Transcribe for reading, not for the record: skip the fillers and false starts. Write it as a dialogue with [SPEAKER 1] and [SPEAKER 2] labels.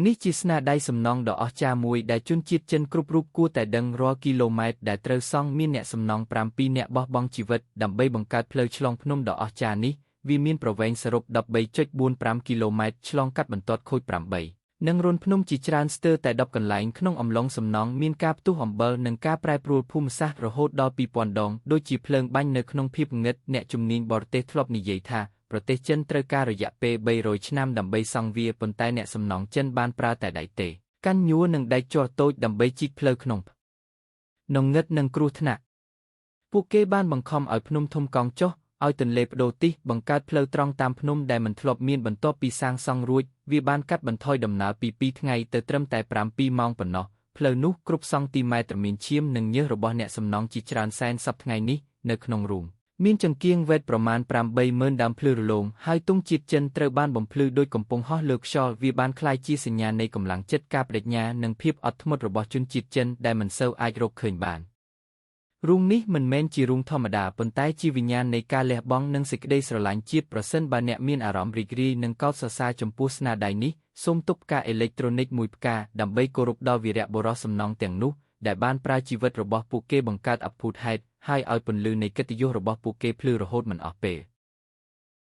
[SPEAKER 1] នេះជាស្នាដៃសំណង់ដ៏អស្ចារ្យមួយដែលជនជាតិចិនគ្រប់រូបគួរតែដឹងរាល់គីឡូម៉ែត្រដែលត្រូវសង់មានអ្នកសំណង់7នាក់បោះបង់ជីវិតដើម្បីបង្កើតផ្លូវឆ្លងភ្នំដ៏អស្ចារ្យនេះវាមានប្រវែងសរុប 13.45 គីឡូម៉ែត្រឆ្លងកាត់បន្ទាត់ខូច8និងរន្ធភ្នំជាច្រើនស្ទើរតែ10កន្លែងក្នុងអំឡុងសំណង់មានការផ្ទុះអំបិលនិងការប្រែប្រួលភូមិសាស្ត្ររហូតដល់2000ដងដូចជាភ្លើងបាញ់នៅក្នុងភាពងឹតអ្នកជំនាញបរទេសធ្លាប់និយាយថាប្រទេសចិនត្រូវការរយៈពេល300ឆ្នាំដើម្បីសង់វាប៉ុន្តែអ្នកសំណង់ចិនបានប្រើតែដៃទេកាន់ញួរនិងដែកជ័រតូចដើម្បីជីកផ្លូវក្នុងងឹតនិងគ្រោះថ្នាក់ពួកគេបានបង្ខំឲ្យភ្នំធំកង់ចុះឲ្យទន្លេបដូរទិសបង្កើតផ្លូវត្រង់តាមភ្នំដែលមិនធ្លាប់មានបន្ទាប់ពីសាងសង់រួចវាបានកាត់បន្ថយដំណើរពី2ថ្ងៃទៅត្រឹមតែ7ម៉ោងប៉ុណ្ណោះផ្លូវនោះគ្រប់សង់ទីម៉ែត្រមានឈាមនិងញើសរបស់អ្នកសំណង់ជាច្រើនសែនសប្តាហ៍ថ្ងៃនេះនៅក្នុងរូងមានចង្គៀងវែកប្រមាណ80000ដើមភ្លឺរលោងហើយទង់ជាតិចិនត្រូវបានបំភ្លឺដោយកំពុងហោះលើខ្យល់វាបានក្លាយជាសញ្ញានៃកម្លាំងចិត្តការបដិញ្ញានិងភាពអត់ធ្មត់របស់ជនជាតិចិនដែលមិនសូវអាចរកឃើញបានរូងនេះមិនមែនជារូងធម្មតាប៉ុន្តែជាវិញ្ញាណនៃការលះបង់និងសេចក្តីស្រឡាញ់ជាតិប្រសិនបើអ្នកមានអារម្មណ៍រីករាយនិងកោតសរសើរចំពោះស្នាដៃនេះសូមទប់ផ្កាអេឡិចត្រូនិកមួយផ្កាដើម្បីគោរពដល់វីរបុរសសំណង់ទាំងនោះដែលបានប្រើជីវិតរបស់ពួកគេបង្កើតអភូតហេតុហើយឲ្យពន្លឺនៃកិត្តិយសរបស់ពួកគេភ្លឺរហូតមិនអស់ពេល